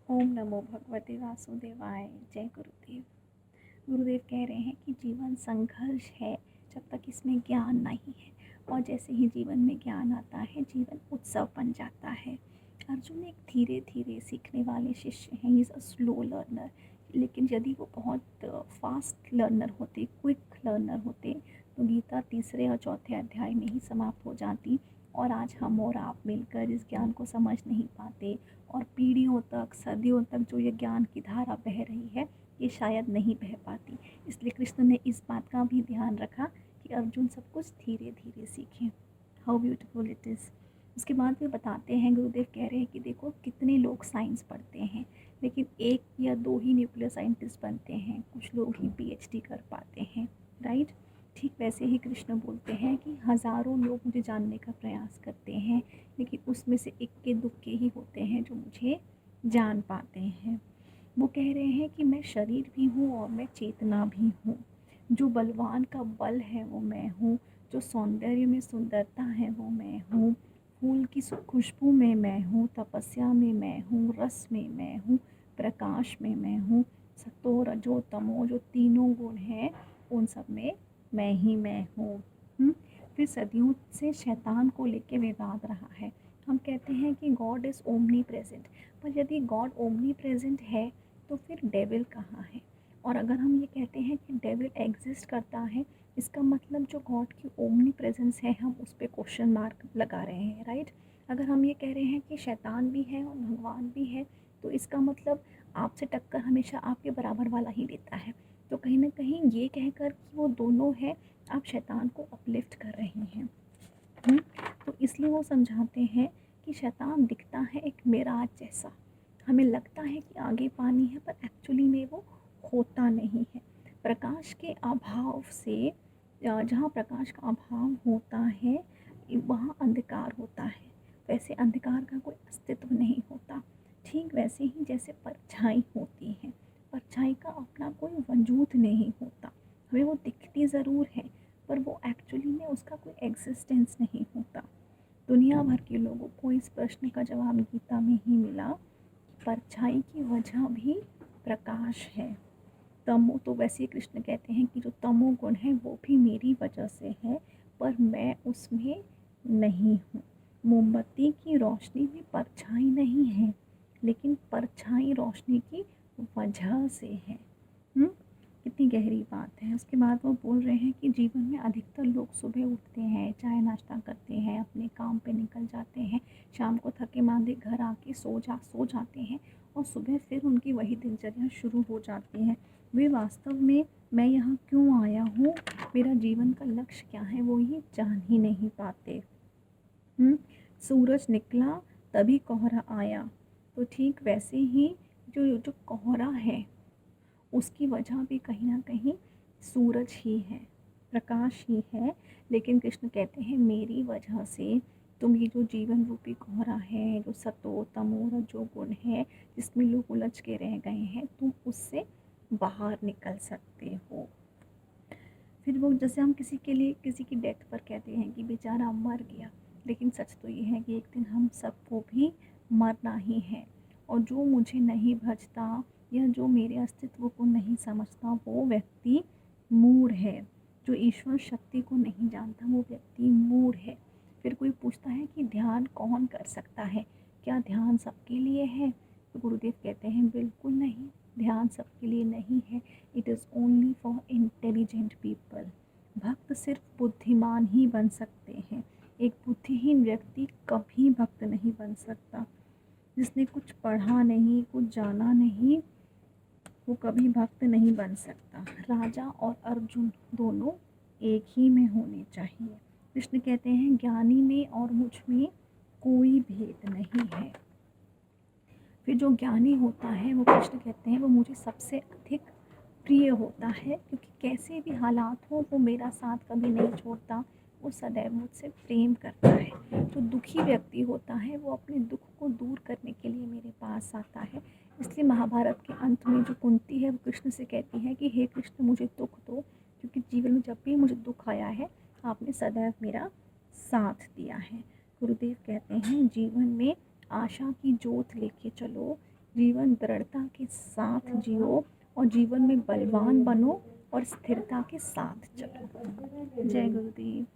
ओम नमो भगवते वासुदेवाय। जय गुरुदेव। गुरुदेव कह रहे हैं कि जीवन संघर्ष है जब तक इसमें ज्ञान नहीं है, और जैसे ही जीवन में ज्ञान आता है जीवन उत्सव बन जाता है। अर्जुन एक धीरे धीरे सीखने वाले शिष्य हैं, इज़ अ स्लो लर्नर। लेकिन यदि वो बहुत फास्ट लर्नर होते, क्विक लर्नर होते, तो गीता तीसरे और चौथे अध्याय में ही समाप्त हो जाती, और आज हम और आप मिलकर इस ज्ञान को समझ नहीं पाते, और पीढ़ियों तक, सदियों तक जो ये ज्ञान की धारा बह रही है ये शायद नहीं बह पाती। इसलिए कृष्ण ने इस बात का भी ध्यान रखा कि अर्जुन सब कुछ धीरे धीरे सीखें। How beautiful it is. उसके बाद वे बताते हैं, गुरुदेव कह रहे हैं कि देखो कितने लोग साइंस पढ़ते हैं लेकिन एक या दो ही न्यूक्लियर साइंटिस्ट बनते हैं, कुछ लोग ही पीएचडी कर पाते हैं, राइट। ठीक वैसे ही कृष्ण बोलते हैं कि हज़ारों लोग मुझे जानने का प्रयास करते हैं लेकिन उसमें से इक्के दुक्के ही होते हैं जो मुझे जान पाते हैं। वो कह रहे हैं कि मैं शरीर भी हूँ और मैं चेतना भी हूँ। जो बलवान का बल है वो मैं हूँ, जो सौंदर्य में सुंदरता है वो मैं हूँ, फूल की खुशबू में मैं हूँ, तपस्या में मैं हूँ, रस में मैं हूँ, प्रकाश में मैं हूँ, सतो रजो तमो जो तीनों गुण हैं उन सब में मैं ही मैं हूँ। फिर सदियों से शैतान को लेके विवाद रहा है। हम कहते हैं कि गॉड इज़ ओमनी प्रेजेंट, पर यदि गॉड ओमनी प्रेजेंट है तो फिर डेविल कहाँ है? और अगर हम ये कहते हैं कि डेविल एग्जिस्ट करता है, इसका मतलब जो गॉड की ओमनी प्रेजेंस है हम उस पर क्वेश्चन मार्क लगा रहे हैं, राइट। अगर हम ये कह रहे हैं कि शैतान भी है और भगवान भी है, तो इसका मतलब आपसे टक्कर हमेशा आपके बराबर वाला ही लेता है। तो कहीं ना कहीं ये कहकर कि वो दोनों है, आप शैतान को अपलिफ्ट कर रहे हैं। तो इसलिए वो समझाते हैं कि शैतान दिखता है एक मिराज जैसा, हमें लगता है कि आगे पानी है पर एक्चुअली में वो होता नहीं है। प्रकाश के अभाव से, जहाँ प्रकाश का अभाव होता है वहाँ अंधकार होता है, वैसे अंधकार का कोई अस्तित्व नहीं होता। ठीक वैसे ही जैसे परछाई होती है, परछाई का अपना कोई वजूद नहीं होता, हमें वो दिखती ज़रूर है पर वो एक्चुअली में उसका कोई एग्जिस्टेंस नहीं होता। दुनिया भर के लोगों को इस प्रश्न का जवाब गीता में ही मिला। परछाई की वजह भी प्रकाश है। तमो तो वैसे कृष्ण कहते हैं कि जो तमो गुण है वो भी मेरी वजह से है, पर मैं उसमें नहीं हूँ। मोमबत्ती की रोशनी में परछाई नहीं है, लेकिन परछाई रोशनी की वजह से है। कितनी गहरी बात है। उसके बाद वो बोल रहे हैं कि जीवन में अधिकतर लोग सुबह उठते हैं, चाय नाश्ता करते हैं, अपने काम पे निकल जाते हैं, शाम को थके मांदे घर आके सो जाते हैं, और सुबह फिर उनकी वही दिनचर्या शुरू हो जाती है। वे वास्तव में मैं यहाँ क्यों आया हूँ, मेरा जीवन का लक्ष्य क्या है, वो ये जान ही नहीं पाते। सूरज निकला तभी कोहरा आया, तो ठीक वैसे ही जो जो कोहरा है उसकी वजह भी कहीं ना कहीं सूरज ही है, प्रकाश ही है। लेकिन कृष्ण कहते हैं मेरी वजह से तुम ये जो जीवन रूपी कोहरा है, जो सतो तमो रजो गुण है जिसमें लोग उलझ के रह गए हैं, तुम उससे बाहर निकल सकते हो। फिर वो जैसे हम किसी के लिए किसी की डेथ पर कहते हैं कि बेचारा मर गया, लेकिन सच तो ये है कि एक दिन हम सबको भी मरना ही है। और जो मुझे नहीं भजता या जो मेरे अस्तित्व को नहीं समझता वो व्यक्ति मूढ़ है। जो ईश्वर शक्ति को नहीं जानता वो व्यक्ति मूढ़ है। फिर कोई पूछता है कि ध्यान कौन कर सकता है, क्या ध्यान सबके लिए है? तो गुरुदेव कहते हैं बिल्कुल नहीं, ध्यान सबके लिए नहीं है। It is only for intelligent people. भक्त सिर्फ बुद्धिमान ही बन सकते हैं। एक बुद्धिहीन व्यक्ति कभी भक्त नहीं बन सकता। जिसने कुछ पढ़ा नहीं, कुछ जाना नहीं, वो कभी भक्त नहीं बन सकता। राजा और अर्जुन दोनों एक ही में होने चाहिए। कृष्ण कहते हैं ज्ञानी में और मुझ में कोई भेद नहीं है। फिर जो ज्ञानी होता है वो कृष्ण कहते हैं वो मुझे सबसे अधिक प्रिय होता है, क्योंकि कैसे भी हालात हो वो मेरा साथ कभी नहीं छोड़ता, वो सदैव मुझसे प्रेम करता है। जो दुखी व्यक्ति होता है वो अपने दुख को दूर करने के लिए मेरे पास आता है। इसलिए महाभारत के अंत में जो कुंती है वो कृष्ण से कहती है कि हे कृष्ण मुझे दुख दो, क्योंकि जीवन में जब भी मुझे दुख आया है आपने सदैव मेरा साथ दिया है। गुरुदेव कहते हैं जीवन में आशा की जोत लेके चलो, जीवन दृढ़ता के साथ जियो और जीवन में बलवान बनो और स्थिरता के साथ चलो। जय गुरुदेव।